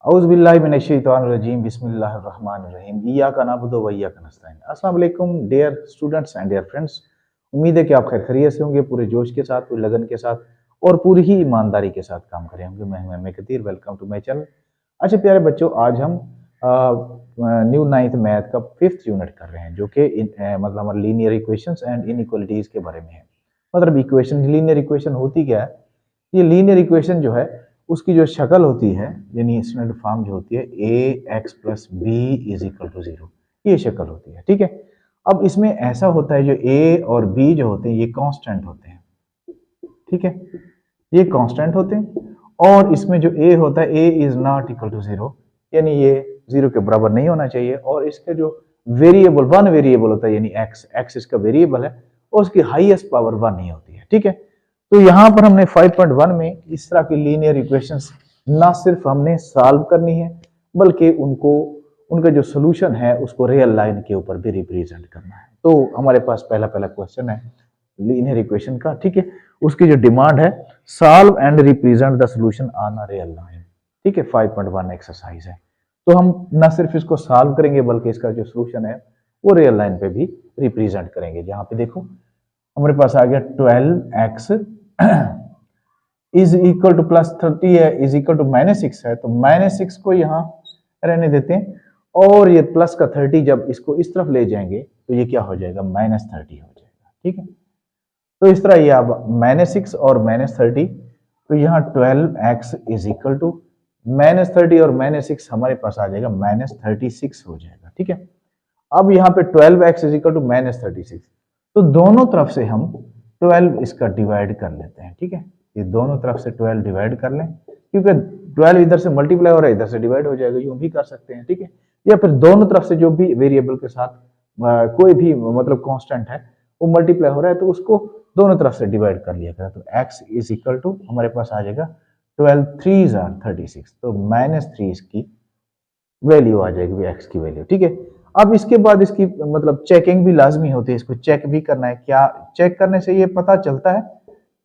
औज़ुबिल्लाहि मिनश्शैतानिर्रजीम बिस्मिल्लाहिर्रहमानिर्रहीम इय्याका नअबुदु व इय्याका नस्तईन। अस्सलाम वालेकुम dear students and dear friends. उम्मीद है कि आप खैर खैरियत से होंगे, पूरे जोश के साथ, पूरी लगन के साथ और पूरी ही ईमानदारी के साथ काम कर रहे होंगे। मैं हूं M A Kathir, welcome to my channel. अच्छा प्यारे बच्चों, आज हम न्यू नाइन्थ मैथ का 5th यूनिट कर रहे हैं, जो कि मतलब हमारे लीनियर इक्वेशंस एंड इनइक्वालिटीज के बारे में है। मतलब इक्वेशन, लीनियर इक्वेशन होती क्या है? ये लीनियर इक्वेशन जो है उसकी जो शक्ल होती है, यानी स्टैंडर्ड फॉर्म जो होती है A X plus B is equal to 0, ये शक्ल होती है। ठीक है। अब इसमें ऐसा होता है, जो ए और बी जो होते हैं ये कांस्टेंट होते हैं। ठीक है, ये कांस्टेंट होते हैं। और इसमें जो ए होता है, ए इज नॉट इक्वल टू 0, यानी ये 0 के बराबर नहीं होना चाहिए। और इसके जो वेरिएबल, वन वेरिएबल होता है, यानी एक्स, एक्स इसका वेरिएबल है और उसकी हाईएस्ट पावर 1 ही होती है। ठीक है। तो यहाँ पर हमने 5.1 में इस तरह की लीनियर इक्वेशंस ना सिर्फ हमने सॉल्व करनी है, बल्कि उनका जो सोल्यूशन है उसको रियल लाइन के ऊपर भी रिप्रेजेंट करना है। तो हमारे पास पहला क्वेश्चन है लीनियर इक्वेशन का। ठीक है, उसकी जो डिमांड है, solve and represent the solution on a real line. ठीक है, 5.1 एक्सरसाइज है। तो हम ना सिर्फ इसको सॉल्व करेंगे, बल्कि इसका जो सोल्यूशन है वो रियल लाइन पे भी रिप्रेजेंट करेंगे। जहां पे देखो हमारे पास आ गया 12x is equal two plus 30 है, इज इक्वल टू -6 है। तो -6 को यहाँ रहने देते हैं, और ये प्लस का 30 जब इसको इस तरफ ले जाएंगे तो ये क्या हो जाएगा, -30 हो जाएगा। ठीक है, तो इस तरह ये अब -6 और -30, तो यहाँ 12x इज इक्वल टू -30 और -6 हमारे पास आ जाएगा -36 हो जाएगा। ठीक है, अब यहाँ पे 12x इज इक्वल टू -36, तो दोनों तरफ से हम 12 इसका डिवाइड कर लेते हैं। ठीक है, ये दोनों तरफ से 12 डिवाइड कर लें, क्योंकि 12 इधर से मल्टीप्लाई हो रहा है, इधर से डिवाइड हो जाएगा, यूं भी कर सकते हैं। ठीक है, या फिर दोनों तरफ से जो भी वेरिएबल के साथ कोई भी मतलब कांस्टेंट है वो मल्टीप्लाई हो रहा है, तो उसको दोनों तरफ से डिवाइड कर लिया करें। तो x इज इक्वल टू हमारे पास आ जाएगा 12 3s आर 36, तो -3 इसकी वैल्यू आ जाएगी, x की वैल्यू। ठीक है, अब इसके बाद इसकी मतलब चेकिंग भी लाजमी होती है, इसको चेक भी करना है। क्या चेक करने से ये पता चलता है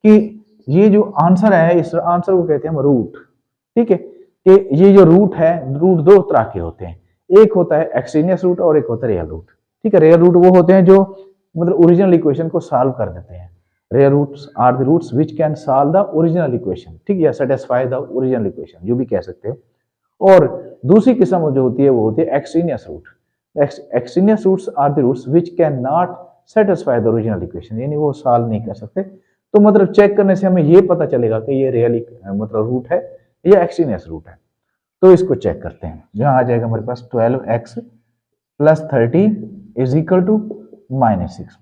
कि ये जो आंसर है, इस आंसर को कहते हैं हम रूट। ठीक है, कि ये जो रूट है, रूट दो तरह के होते हैं, एक होता है एक्सट्रेनियस रूट और एक होता है रियल रूट। ठीक है, रियल रूट वो होते हैं जो मतलब ओरिजिनल इक्वेशन को सॉल्व कर देते हैं। Real roots are the roots which can solve the original equation. ठीक है, या सेटिस्फाई द ओरिजिनल इक्वेशन, जो भी कह सकते हो। और दूसरी किस्म जो होती है वो होती है extraneous root. Extraneous roots are the roots which can not satisfy the original equation, यानी वो सॉल्व नहीं कर सकते। तो मतलब चेक करने से हमें ये पता चलेगा कि ये रियल मतलब रूट है या एक्सट्रेनियस रूट है। तो इसको चेक करते हैं। जहां आ जाएगा हमारे पास 12x plus 30 is equal to -6।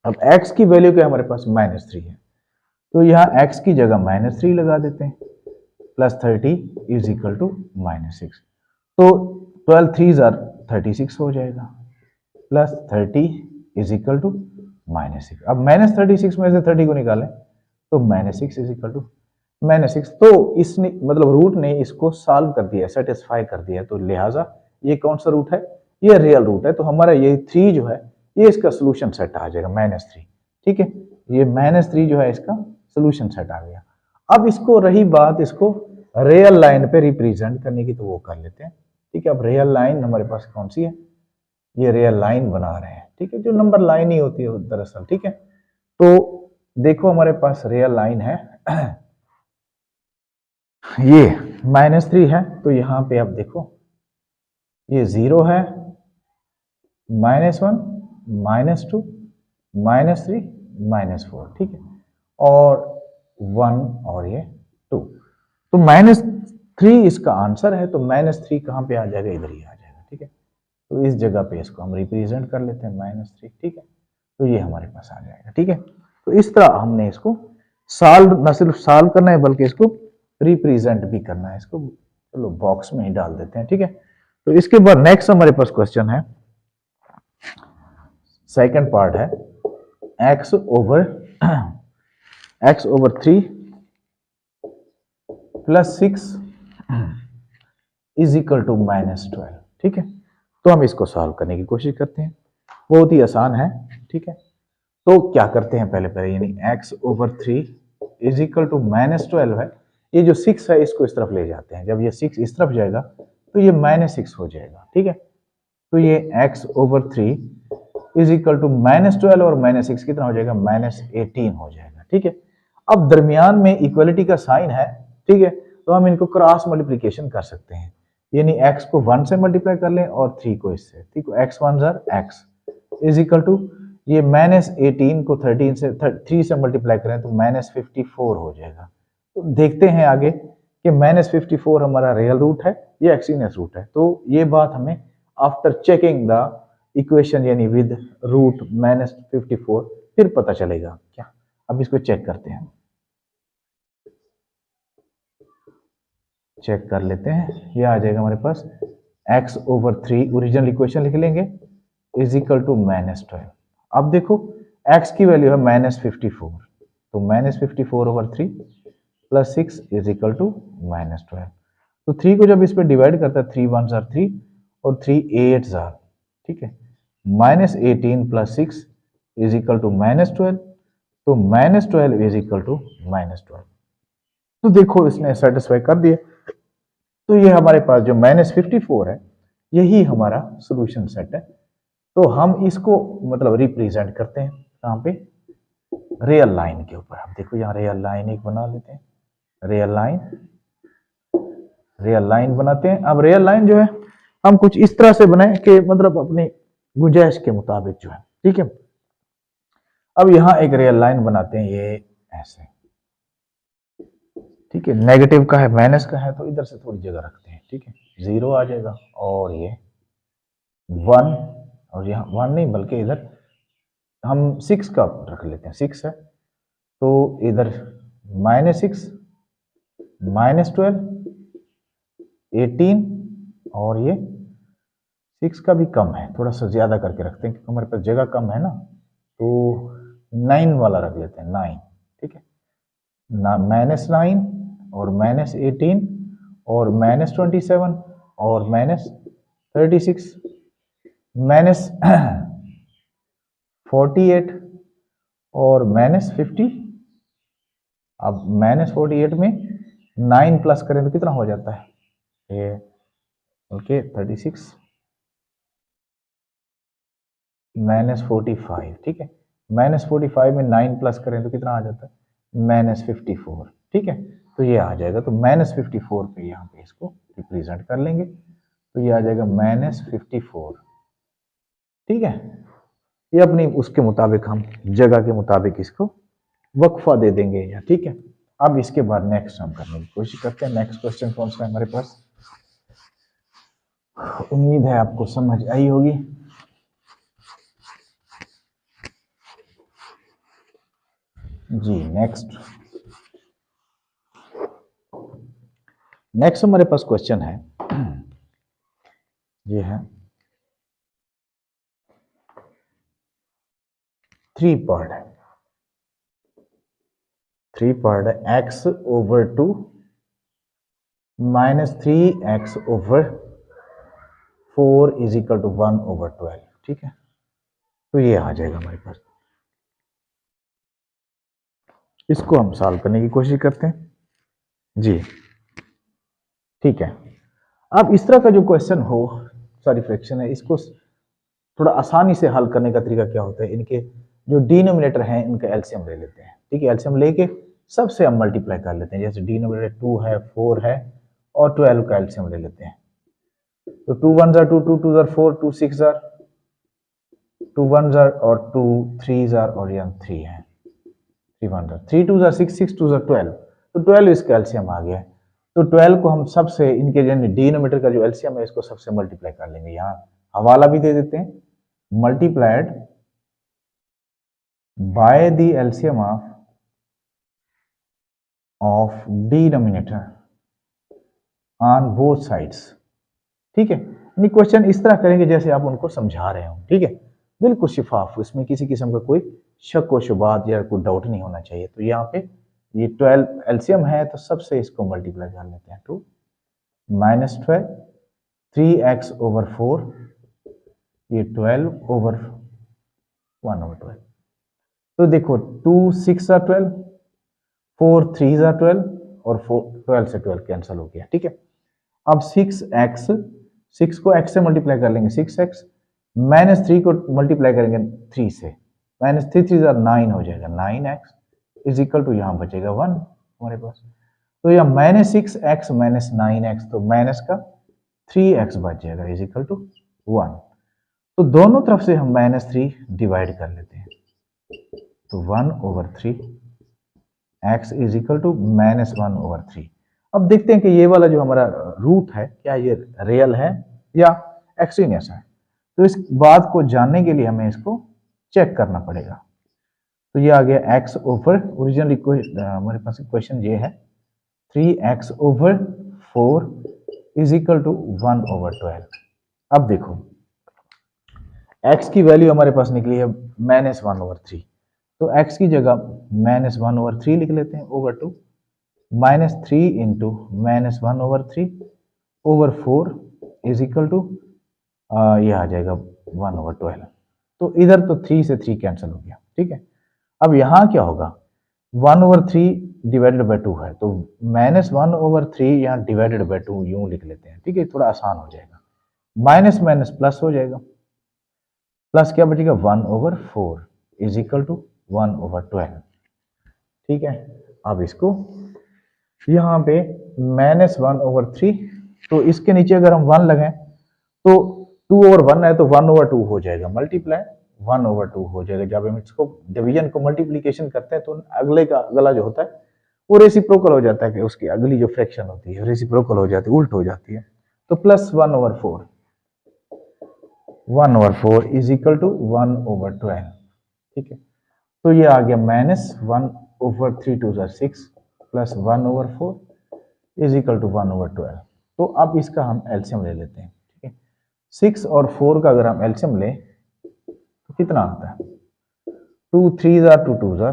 अब x की वैल्यू क्या है हमारे पास, -3 है, तो यहाँ x की जगह -3 लगा देते हैं, प्लस 30 इज इक्वल टू -6। तो 12 3s आर 36 हो जाएगा, प्लस 30 इज इक्वल टू -6। अब -36 में से 30 को निकालें तो -6 इज इक्वल टू -6। तो इसने मतलब रूट ने इसको सॉल्व कर दिया, सेटिस्फाई कर दिया, तो लिहाजा ये कौन सा रूट है, ये रियल रूट है। तो हमारा ये 3 जो है ये इसका सोल्यूशन सेट आ जाएगा, -3। ठीक है, ये -3 जो है इसका सोल्यूशन सेट आ गया। अब इसको रही बात इसको रियल लाइन पे रिप्रेजेंट करने की, तो वो कर लेते हैं। ठीक है, अब रियल लाइन हमारे पास कौन सी है, ये रियल लाइन बना रहे हैं। ठीक है, जो नंबर लाइन ही होती है दरअसल। ठीक है, तो देखो हमारे पास रियल लाइन है ये -3 है, तो यहां पे आप देखो ये 0 है, -1 -2 -3 -4। ठीक है, और 1 और ये 2, तो -3 इसका आंसर है। तो -3 कहां पे आ जाएगा, इधर ही आ जाएगा। ठीक है, तो इस जगह पे इसको हम रिप्रेजेंट कर लेते हैं -3। ठीक है, तो ये हमारे पास आ जाएगा। ठीक है, तो इस तरह हमने इसको सॉल्व, न सिर्फ सॉल्व करना है बल्कि इसको रिप्रेजेंट भी करना है। इसको चलो बॉक्स में ही डाल देते हैं। ठीक है, तो इसके बाद नेक्स्ट हमारे पास क्वेश्चन है, सेकंड पार्ट है x over 3 plus 6 is equal to -12। ठीक है, तो हम इसको सॉल्व करने की कोशिश करते हैं, बहुत ही आसान है। ठीक है, तो क्या करते हैं, पहले यानी x over 3 is equal to -12 है, ये जो 6 है इसको इस तरफ ले जाते हैं, जब ये 6 इस तरफ जाएगा तो ये -6 हो जाएगा, ठीक है। तो ये x/3 इज इक्वल टू -12 और -6 कितना हो जाएगा, -18 हो जाएगा, ठीक है। अब दरमियान में इक्वलिटी का साइन है, ठीक है, तो हम इनको क्रॉस मल्टीप्लीकेशन कर सकते हैं, यानी x को 1 से मल्टीप्लाई कर लें और 3 को इससे, ठीक है। x 1 x is equal to ये -18 को 13 से 3 से मल्टीप्लाई करें तो -54 हो जाएगा। तो देखते हैं आगे कि -54 हमारा रियल रूट है या एक्सट्रीनियस रूट है। तो ये बात हमें आफ्टर चेकिंग द इक्वेशन यानी विद रूट -54 फिर पता चलेगा क्या। अब इसको चेक करते हैं, चेक कर लेते हैं। ये आ जाएगा हमारे पास x/3 ओरिजिनल इक्वेशन लिख लेंगे इज इक्वल टू -12। अब देखो x की वैल्यू है -54, तो -54/3 प्लस 6 इज इक्वल टू -12। तो 3 को जब इस पर डिवाइड करता है 3 1 3 और 3 8 ठीक है, -18 प्लस 6 इज इक्वल टू -12, तो -12 इज इक्वल टू -12। तो देखो इसने सेटिस्फाई कर दिया। तो ये हमारे पास जो -54 है यही हमारा सॉल्यूशन सेट है। तो हम इसको मतलब रिप्रेजेंट करते हैं कहाँ पे, रियल लाइन के ऊपर। अब देखो यहाँ रियल लाइन एक बना लेते हैं, रियल लाइन बनाते हैं। अब रियल लाइन जो है हम कुछ इस तरह से बनाए कि मतलब अपनी गुंजाइश के मुताबिक जो है, ठीक है। अब यहाँ एक रियल लाइन बनाते हैं, ये ऐसे, ठीक है। नेगेटिव का है, माइनस का है, तो इधर से थोड़ी जगह रखते हैं, ठीक है। 0 आ जाएगा और ये 1, और यहाँ 1 नहीं बल्कि इधर हम 6 का रख लेते हैं, 6 है तो इधर -6 -12 18 और ये 6 का भी कम है, थोड़ा सा ज्यादा करके रखते हैं क्योंकि हमारे पास जगह कम है ना, तो 9 वाला रख लेते हैं, 9, ठीक है ना। -9 और -18 और -27 और -36 -48 और -50। अब -48 में 9 प्लस करें तो कितना हो जाता है, ये ओके 36 -45, ठीक है। -45 में 9 प्लस करें तो कितना आ जाता है, -54, ठीक है। तो ये आ जाएगा, तो -54 पे यहाँ पे इसको रिप्रेजेंट कर लेंगे, तो ये आ जाएगा -54, ठीक है। ये अपनी उसके मुताबिक हम जगह के मुताबिक इसको वक्फा दे देंगे या, ठीक है। अब इसके बाद नेक्स्ट हम करने की कोशिश करते हैं। नेक्स्ट क्वेश्चन कौन सा है हमारे पास, उम्मीद है आपको समझ आई होगी। जी नेक्स्ट हमारे पास क्वेश्चन है, ये है 3 पार्ट है, 3 पार्ट है, x/2 -3x/4 is equal to 1/12, ठीक है। तो ये आ जाएगा हमारे पास, इसको हम सॉल्व करने की कोशिश करते हैं जी, ठीक है। अब इस तरह का जो क्वेश्चन हो, सॉरी फ्रैक्शन है, इसको थोड़ा आसानी से हल करने का तरीका क्या होता है, इनके जो डिनोमिनेटर हैं इनका एलसीएम ले लेते हैं, ठीक है। एलसीएम लेके सबसे हम मल्टीप्लाई कर लेते हैं, जैसे डिनोमिनेटर 2 है 4 है और 12 का एलसीएम ले लेते हैं। तो 2 1 2 2 2 4 2 6 2 1 और 2 3 और यहाँ 3 है, 3 1 3 2 6 6 2 12, तो 12 इसका एलसीएम आ गया है। तो 12 को हम सबसे इनके डिनोमिनेटर का जो एलसीएम है इसको सबसे मल्टीप्लाई कर लेंगे। यहाँ हवाला भी दे देते हैं, multiplied by the LCM of denominator on both sides, ठीक है। यानी क्वेश्चन इस तरह करेंगे जैसे आप उनको समझा रहे हो, ठीक है, बिल्कुल शिफाफ, इसमें किसी किस्म का कोई शक व शुबात या कोई डाउट नहीं होना चाहिए। तो यहाँ पे ये 12 एलसीएम है तो सबसे इसको मल्टीप्लाई कर लेते हैं, 2 -12 3x/4, ये 12/1/12। तो देखो 2 6 12, 4 3 12 और 12 से 12 कैंसिल हो गया, ठीक है। अब 6x, 6 को x से मल्टीप्लाई कर लेंगे 6x, -3 को मल्टीप्लाई करेंगे 3 से, -3 9 हो जाएगा, 9x इज इक्वल टू यहाँ बचेगा 1 हमारे पास। तो यह -6x -9x, तो माइनस का 3x बच जाएगा इज इक्वल टू 1। तो दोनों तरफ से हम -3 डिवाइड कर लेते हैं, तो 1/3 x इज इक्वल टू -1/3। अब देखते हैं कि ये वाला जो हमारा रूट है क्या ये रियल है या एक्सट्रीनियस है। तो इस बात को जानने के लिए हमें इसको चेक करना पड़ेगा। तो ये आ गया x ओवर, ओरिजिनल हमारे पास क्वेश्चन ये है 3x/4 इज इक्वल टू 1/12। अब देखो x की वैल्यू हमारे पास निकली है -1/3, तो x की जगह -1/3 लिख लेते हैं over 2, -3 into -1/3/4 is equal to ये आ जाएगा 1/12। तो इधर तो 3 से 3 कैंसिल हो गया, ठीक है। अब यहाँ क्या होगा, 1/3 डिवाइडेड बाई 2 है, तो -1/3 यहाँ डिवाइडेड बाई 2 यूं लिख लेते हैं, ठीक है, थोड़ा आसान हो जाएगा। माइनस माइनस प्लस हो जाएगा, प्लस क्या बचेगा 1/4 इज इक्वल टू 1/12, ठीक है। अब इसको यहाँ पे -1/3, तो इसके नीचे अगर हम 1 लगाएं तो 2/1 है तो 1/2 हो जाएगा, मल्टीप्लाई 1/2 हो जाएगा। जब हम इसको डिवीजन को मल्टीप्लीकेशन करते हैं तो अगले का अगला जो होता है वो रेसिप्रोकल हो जाता है, कि उसकी अगली जो फ्रैक्शन होती है रेसिप्रोकल हो जाती है, उल्ट हो जाती है। तो प्लस 1/4 इज इक्वल टू 1/12, ठीक है। तो ये आ गया -1/3 2 6 प्लस 1/4 इज इक्वल टू 1/12। तो अब इसका हम एलसीएम ले लेते हैं, ठीक है। 6 और 4 का अगर हम एलसीएम लें तो कितना आता है, 2 3 2 2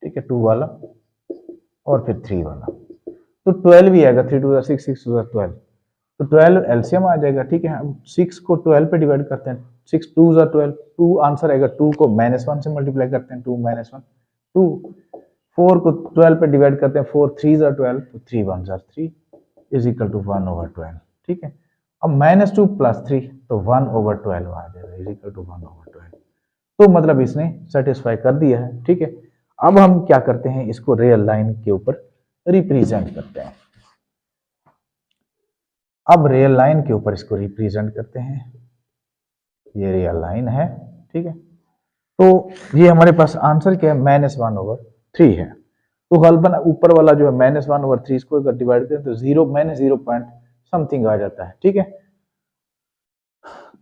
ठीक है, 2 वाला और फिर 3 वाला, तो 12 भी आएगा, 3 2 6 6 2 12, तो 12 एलसीएम आ जाएगा, ठीक है। हम 6 को 12 पे डिवाइड करते हैं, 6 2 12, 2 आंसर आएगा, 2 को -1 से मल्टीप्लाई करते हैं, 2 -1 2, 4 को 12 पे डिवाइड करते हैं, 4 3 12, तो 3 1 3 इज इक्वल टू 1/12, ठीक है। अब -2 + 3 तो 1/12 आ जाएगा इज इक्वल टू 1/12। तो मतलब इसने सेटिस्फाई कर दिया है, ठीक है। अब हम क्या करते हैं, इसको रियल लाइन के ऊपर रिप्रेजेंट करते हैं। अब रियल लाइन के ऊपर इसको रिप्रेजेंट करते हैं, ये रियल लाइन है, ठीक है। तो ये हमारे पास आंसर क्या है, -1/3 है। तो गलबन ऊपर वाला जो है -1/3, इसको अगर डिवाइड करें तो 0 पॉइंट समथिंग आ जाता है, ठीक है।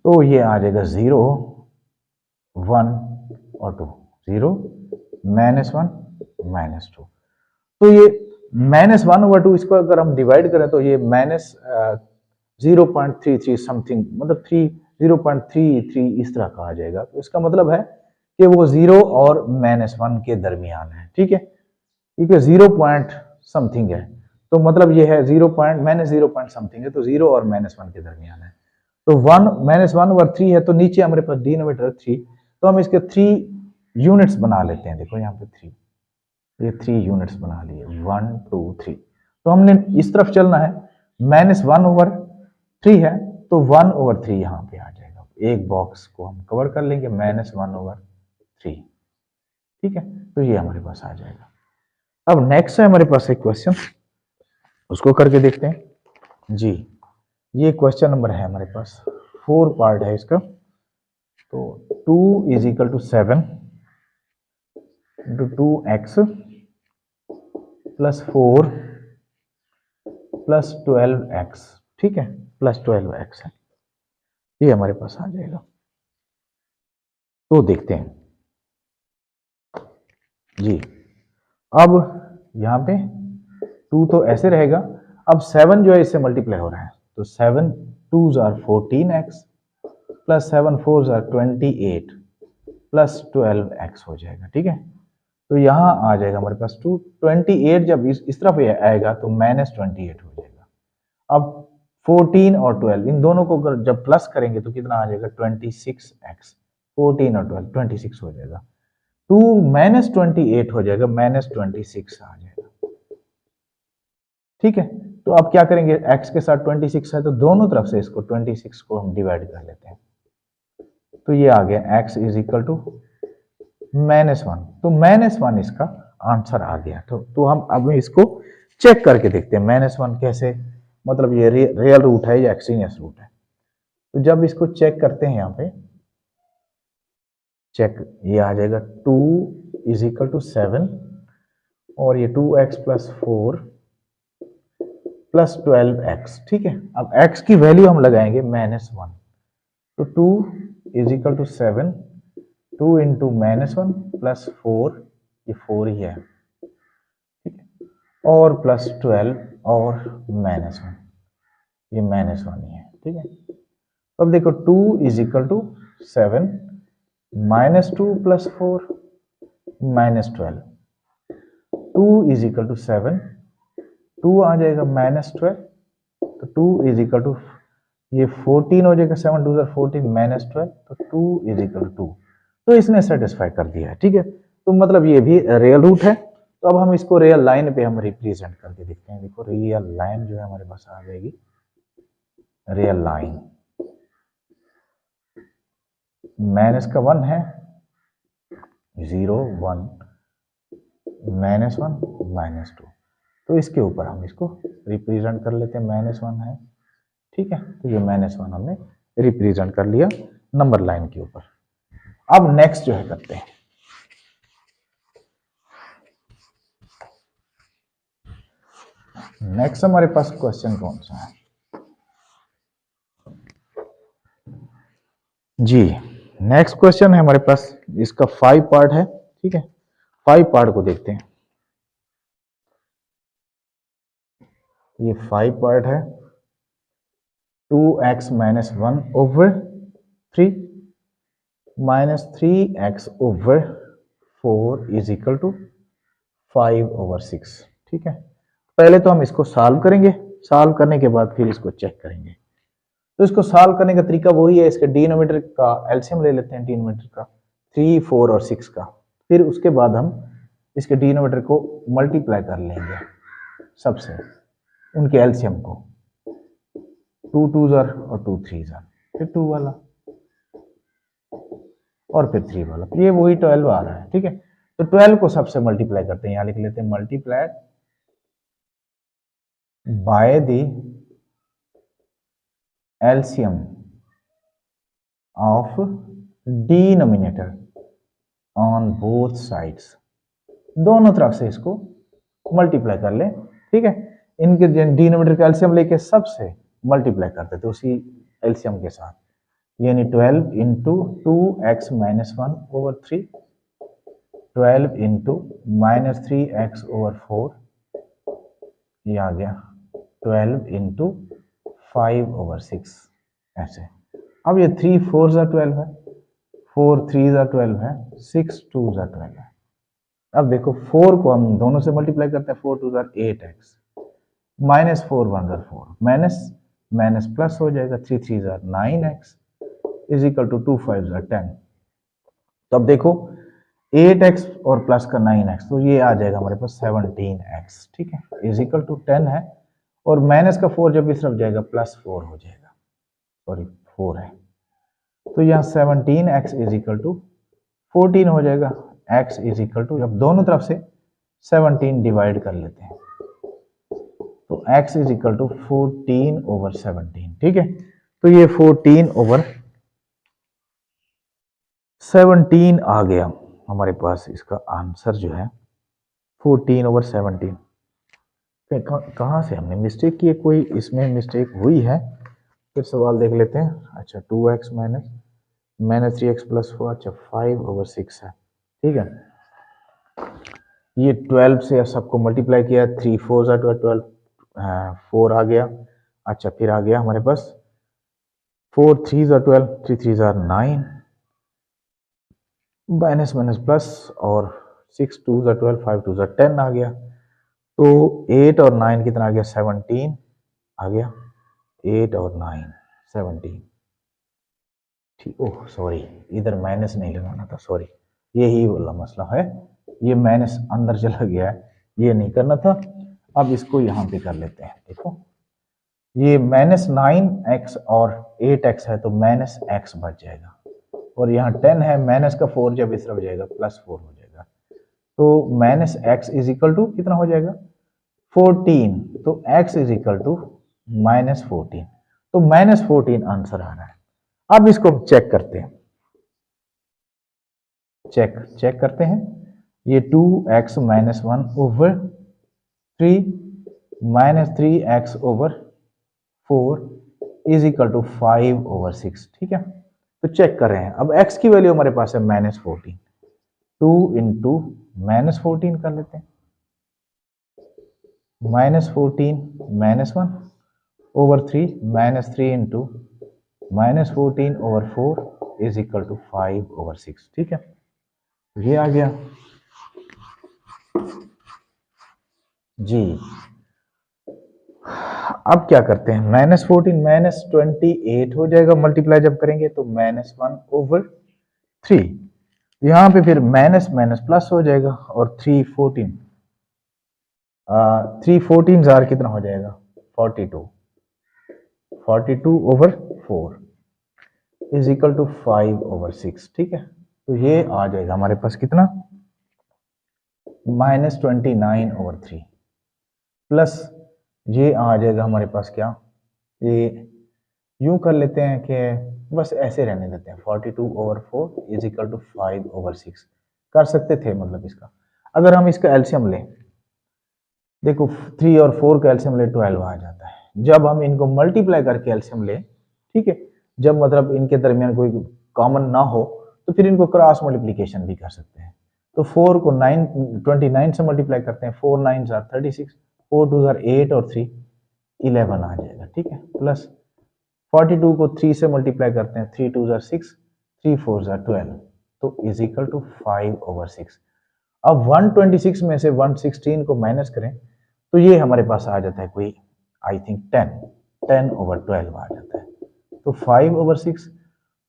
तो ये आ जाएगा 0 1 और 2, 0 -1 -2। तो ये -1/2 इसको अगर हम डिवाइड करें तो ये -0.33 समथिंग, मतलब 0.33 इस तरह का आ जाएगा। तो इसका मतलब है कि वो 0 और -1 के दरमियान है, ठीक है, क्योंकि 0 पॉइंट समथिंग है, तो मतलब ये है 0 पॉइंट -0 पॉइंट समथिंग है, तो 0 और -1 के दरमियान है। तो 1 -1/3 है, तो नीचे हमारे पास डिनोमिनेटर 3, तो हम इसके 3 यूनिट्स बना लेते हैं। देखो यहाँ पे 3, ये 3 यूनिट्स बना लिए, 1 2 3। तो हमने इस तरफ चलना है, -1/3 है तो 1/3 यहाँ पे आ जाएगा, एक बॉक्स को हम कवर कर लेंगे, -1/3, ठीक है। तो ये हमारे पास आ जाएगा। अब नेक्स्ट है हमारे पास एक क्वेश्चन, उसको करके देखते हैं जी। ये क्वेश्चन नंबर है हमारे पास, 4 पार्ट है इसका। तो 2 is equal to 7 into 2x + 4 + 12x, ठीक है, +12x है, ये हमारे पास आ जाएगा। तो देखते हैं जी। अब यहाँ पे 2 तो ऐसे रहेगा, अब 7 जो है इससे मल्टीप्लाई हो रहा है, तो 7 2s are 14x + 7 4s are 28 + 12x हो जाएगा, ठीक है। तो यहाँ आ जाएगा हमारे पास 28, जब इस तरफ आएगा तो -28 हो जाएगा। अब 14 और 12 इन दोनों को अगर जब प्लस करेंगे तो कितना आ जाएगा, 26x, 14 और 12 26 हो जाएगा, 2 -28 हो जाएगा, -26 आ जाएगा। ठीक है। तो अब क्या करेंगे, x के साथ 26 है तो दोनों तरफ से इसको 26 को हम डिवाइड कर लेते हैं। तो ये आ गया x इज इक्वल टू -1। तो -1 इसका आंसर आ गया। तो हम अब इसको चेक करके देखते हैं -1 कैसे, मतलब ये रियल रूट है या एक्सट्रीनियस रूट है। तो जब इसको चेक करते हैं यहाँ पे चेक, ये आ जाएगा 2 इज इक्वल टू 7 और ये 2x प्लस 4 प्लस 12x। ठीक है, अब x की वैल्यू हम लगाएंगे -1। तो 2 is equal to 7, 2 into -1 plus 4, ये 4 ही है, ठीक है, और प्लस 12 और -1, ये -1 ही है। ठीक है, अब देखो 2 is equal to 7, -2 plus 4 -12, 2 is equal to 7, 2 आ जाएगा -12, तो 2 इज इक्वल टू ये 14 हो जाएगा, 7 2 14 -12, तो 2 इज इक्वल टू 2। तो इसने सेटिस्फाई कर दिया है। ठीक है, तो मतलब ये भी रियल रूट है। तो अब हम इसको रियल लाइन पे हम रिप्रेजेंट करके देखते हैं। देखो रियल लाइन जो है हमारे पास आ जाएगी, रियल लाइन माइनस का 1 है, 0 1 -1 -2, तो इसके ऊपर हम इसको रिप्रेजेंट कर लेते हैं, -1 है। ठीक है, तो ये -1 हमने रिप्रेजेंट कर लिया नंबर लाइन के ऊपर। अब नेक्स्ट जो है करते हैं, नेक्स्ट हमारे पास क्वेश्चन कौन सा है जी। नेक्स्ट क्वेश्चन है हमारे पास, इसका 5 पार्ट है। ठीक है, 5 पार्ट को देखते हैं। ये 5 पार्ट है, 2x minus 1 over 3 minus 3x over 4 is equal to 5 over 6। ठीक है, पहले तो हम इसको सॉल्व करेंगे, सॉल्व करने के बाद फिर इसको चेक करेंगे। तो इसको सॉल्व करने का तरीका वही है, इसके डिनोमिनेटर का एलसीएम ले लेते हैं, डिनोमिनेटर का 3 4 और 6 का, फिर उसके बाद हम इसके डिनोमिनेटर को मल्टीप्लाई कर लेंगे सबसे, उनके एलसीएम को, 2 2 जार और 2 3 जार, फिर 2 वाला और फिर 3 वाला, ये वही 12 आ रहा है। ठीक है, तो 12 को सबसे मल्टीप्लाई करते हैं, यहां लिख लेते हैं multiplied by the LCM of denominator on both sides, दोनों तरफ से इसको मल्टीप्लाई कर ले। ठीक है, इनके डिनोमिनेटर का एलसीएम लेके सबसे मल्टीप्लाई करते थे उसी एलसीएम के साथ, यानी 12 into 2x minus 1 over 3, 12 into minus 3x over 4, ये आ गया 12 इंटू 5 ओवर 6 ऐसे। अब ये 3 4 ज़ा 12 है, 4 3 ज़ा 12 है, 6 2 ज़ा 12 है। अब देखो 4 को हम दोनों से मल्टीप्लाई करते हैं, 4 2 ज़ा 8x, माइनस 4 1 ज़ा 4, माइनस माइनस प्लस हो जाएगा, 3 3 ज़ा 9x इज इक्वल टू 2 5 ज़ा 10। तो अब देखो 8x और प्लस का 9x, तो ये आ जाएगा हमारे पास 17x। ठीक है, इज इक्वल टू 10 है, और माइनस का 4 जब इस तरफ जाएगा प्लस 4 हो जाएगा, सॉरी 4 है, तो यहाँ 17x इज इक्वल टू 14 हो जाएगा। x इज इक्वल टू, अब दोनों तरफ से 17 डिवाइड कर लेते हैं, तो x is equal to 14 over 17। ठीक है, तो ये 14 ओवर 17 आ गया हमारे पास, इसका आंसर जो है 14 ओवर 17। कहाँ से हमने मिस्टेक की है, कोई इसमें मिस्टेक हुई है, फिर सवाल देख लेते हैं। अच्छा 2x minus minus 3x plus 4, अच्छा 5 ओवर 6 है। ठीक है, ये 12 से सबको मल्टीप्लाई किया, 3 4 ज़ा 12, 4 आ गया। अच्छा फिर आ गया हमारे पास 4 3 ज़ा 12, 3 3 ज़ा 9, माइनस माइनस प्लस, और 6 2 ज़ा 12, 5 2 ज़ा 10 आ गया। तो 8 और 9 कितना आ गया, 17 आ गया, 8 और 9 17। ठीक, ओह सॉरी, इधर माइनस नहीं लगाना था, सॉरी, यही वाला मसला है, ये माइनस अंदर चला गया है, ये नहीं करना था। अब इसको यहाँ पे कर लेते हैं। देखो ये -9x और 8x है तो -x बच जाएगा, और यहाँ 10 है, माइनस का 4 जब इस तरफ जाएगा +4 हो जाएगा, तो -x इज इक्वल टू कितना हो जाएगा 14, तो x इज इक्वल टू -14, तो -14 आंसर आ रहा है। अब इसको चेक करते हैं, चेक करते हैं। ये 2x - 1 over 3 -3x over 4 is equal to 5 over 6। ठीक है, तो चेक कर रहे हैं। अब x की वैल्यू हमारे पास है -14, 2 इंटू -14 कर लेते हैं, -14 -1 over 3 -3 into -14 over 4 is equal to 5 over 6। ठीक है, ये आ गया जी। अब क्या करते हैं, -14 -28 हो जाएगा, मल्टीप्लाई जब करेंगे तो -1 ओवर 3, यहाँ पे फिर माइनस माइनस प्लस हो जाएगा, और 3 14 जार कितना हो जाएगा 42 over 4 is equal to 5 over 6। ठीक है, तो ये आ जाएगा हमारे पास कितना -29 ओवर 3, प्लस ये आ जाएगा हमारे पास क्या, ये यूं कर लेते हैं कि बस ऐसे रहने देते हैं, 42 over 4 is equal to 5 over 6 कर सकते थे। मतलब इसका अगर हम इसका एलसीएम लें, देखो 3 और 4 का एलसीएम ले 12 आ जाता है। जब हम इनको मल्टीप्लाई करके एलसीएम ले, ठीक है, जब मतलब इनके दरमियान कोई कॉमन ना हो तो फिर इनको क्रॉस मल्टीप्लिकेशन भी कर सकते हैं। तो 4 को 29 से मल्टीप्लाई करते हैं, 4 9 जार 36, 4 2 जार 8 और 3 11 आ जाएगा। ठीक है, प्लस 42 को 3 से मल्टीप्लाई करते हैं, 3 2 जार 6, 3 4 जार 12, तो इज इक्वल टू 5 ओवर 6। अब 126 में से 116 को माइनस करें तो ये हमारे पास आ जाता है कोई आई थिंक 10 ओवर 12 आ जाता है, तो 5 ओवर 6,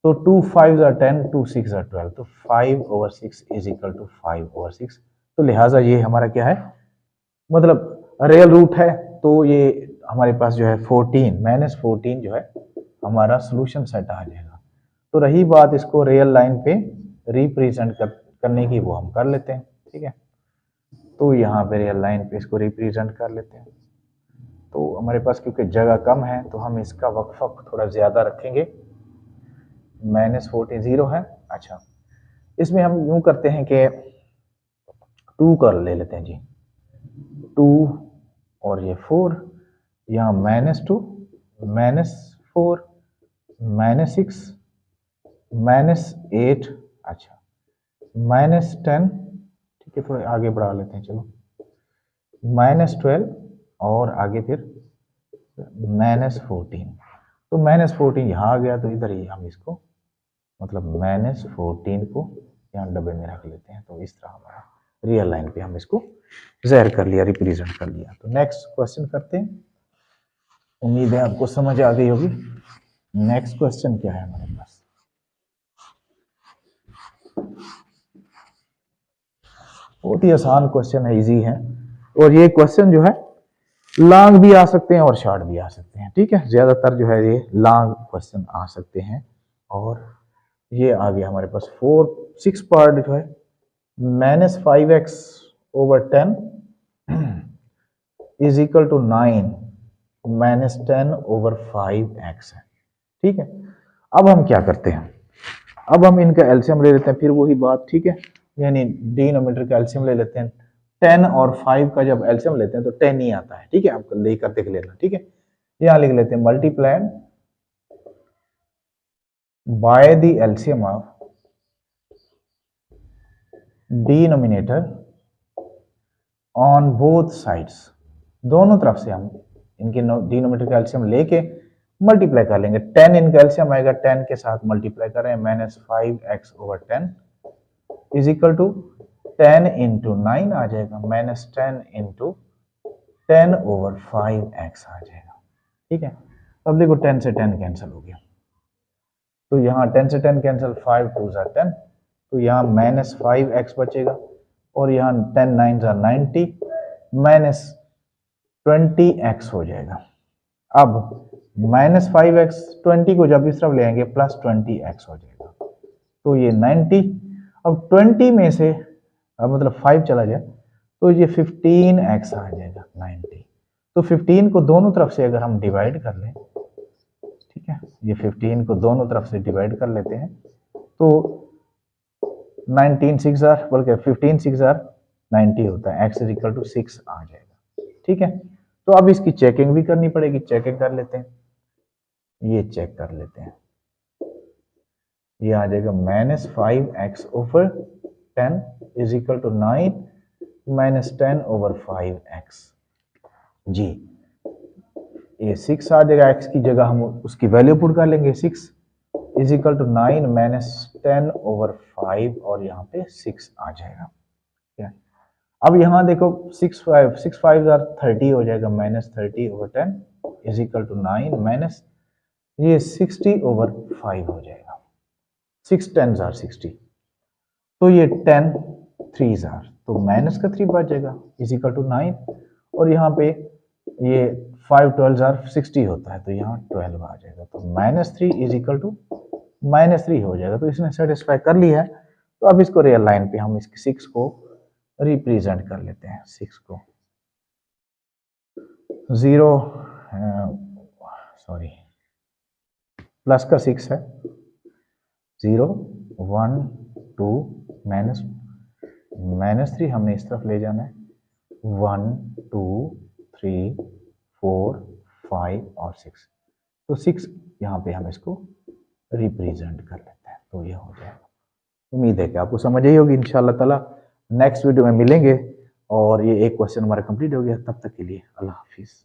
तो 2 5 are 10, 2 6 are 12, तो 5 over 6 is equal to 5 over 6। तो लिहाजा ये हमारा क्या है, मतलब रियल रूट है, तो ये हमारे पास जो है 14 जो है हमारा सोल्यूशन सेट आ जाएगा। तो रही बात इसको रियल लाइन पे रिप्रेजेंट करने की, वो हम कर लेते हैं। ठीक है, तो यहाँ पे रियल लाइन पे इसको रिप्रेजेंट कर लेते हैं। तो हमारे पास क्योंकि जगह कम है तो हम इसका वक्फा थोड़ा ज़्यादा रखेंगे। -14 0 है। अच्छा, इसमें हम यूं करते हैं कि 2 कर ले लेते हैं जी, 2 और ये 4, यहाँ -2 -4 -6 -8, अच्छा -10, ठीक है, थोड़ा आगे बढ़ा लेते हैं, चलो -12 और आगे फिर -14, तो -14 यहाँ आ गया, तो इधर ही हम इसको मतलब -14 को यहाँ डब्बे में रख लेते हैं। तो इस तरह हमारा रियल लाइन पे हम इसको ज़ाहिर कर लिया, रिप्रेजेंट कर लिया। तो नेक्स्ट क्वेश्चन करते हैं, उम्मीद है आपको समझ आ गई होगी। नेक्स्ट क्वेश्चन क्या है हमारे पास, बहुत ही आसान क्वेश्चन है, इजी है, और ये क्वेश्चन जो है लॉन्ग भी आ सकते हैं और शॉर्ट भी आ सकते हैं। ठीक है, ज्यादातर जो है ये लॉन्ग क्वेश्चन आ सकते हैं, और ये आ गया हमारे पास 6 पार्ट जो है -5x over 10 is equal to 9 -10 over 5x है। ठीक है, अब हम क्या करते हैं, अब हम इनका एलसीएम ले लेते हैं, फिर वही बात। ठीक है, यानी डिनोमिनेटर का एलसीएम ले लेते हैं। 10 और 5 का जब एलसीएम लेते हैं तो 10 ही आता है। ठीक है, आपको लेकर देख लेना। ठीक है, यहां लिख लेते हैं multiplied by the LCM of denominator on both sides, दोनों तरफ से हम इनके डिनोमिनेटर का एलसीएम लेके मल्टीप्लाई कर लेंगे। 10 इनका एलसीएम आएगा, 10 के साथ मल्टीप्लाई कर रहे हैं, -5x over 10 is equal to 10 into 9 आ जाएगा, -10 इंटू 10 ओवर 5x आ जाएगा। ठीक है, अब देखो 10 से 10 कैंसिल हो गया, तो यहाँ 10 से 10 कैंसिल, 5 2 ज़ा 10, तो यहाँ -5x बचेगा, और यहाँ 10 9 ज़ा 90, 20x हो जाएगा। अब -5x 20 को जब इस तरफ ले आएंगे +20x हो जाएगा, तो ये 90। अब 20 में से मतलब 5 चला जाए तो ये 15x आ जाएगा 90। तो 15 को दोनों तरफ से अगर हम डिवाइड कर लें, ठीक है, ये 15 को दोनों तरफ से डिवाइड कर लेते हैं तो 19 6 बल्कि 15 6 90 होता है, x इक्वल टू 6 आ जाएगा। ठीक है, तो अब इसकी चेकिंग भी करनी पड़ेगी, चेकिंग कर लेते हैं, ये चेक कर लेते हैं, ये आ जाएगा -5x/10 is equal to 9 -10/5x। जी, ये 6 आ जाएगा, x की जगह हम उसकी वैल्यू पुट कर लेंगे, 6 इज इक्वल टू 9 -10/5 और यहाँ पे 6 आ जाएगा। अब यहाँ देखो 6 5 30 हो जाएगा, -30/10 इज इक्वल टू 9 माइनस ये 60/5 हो जाएगा, 6 10s are 60, तो ये 10 3s are, तो माइनस का 3 बच जाएगा इज इक्वल टू 9, और यहाँ पे ये 5 12s are 60 होता है, तो यहाँ 12 आ जाएगा, तो -3 इज इक्वल टू -3 हो जाएगा। तो इसने सेटिस्फाई कर लिया है। तो अब इसको रियल लाइन पे हम इसके 6 को रिप्रेजेंट कर लेते हैं, 6 को 0 सॉरी प्लस का 6 है, 0 1 2 -3 हमने इस तरफ ले जाना है, 1 2 3 4 5 और 6, तो 6 यहाँ पे हम इसको रिप्रेजेंट कर लेते हैं, तो ये हो जाएगा। उम्मीद है कि आपको समझ आई होगी। इंशाल्लाह ताला नेक्स्ट वीडियो में मिलेंगे और ये एक क्वेश्चन हमारा कंप्लीट हो गया। तब तक के लिए अल्लाह हाफिज़।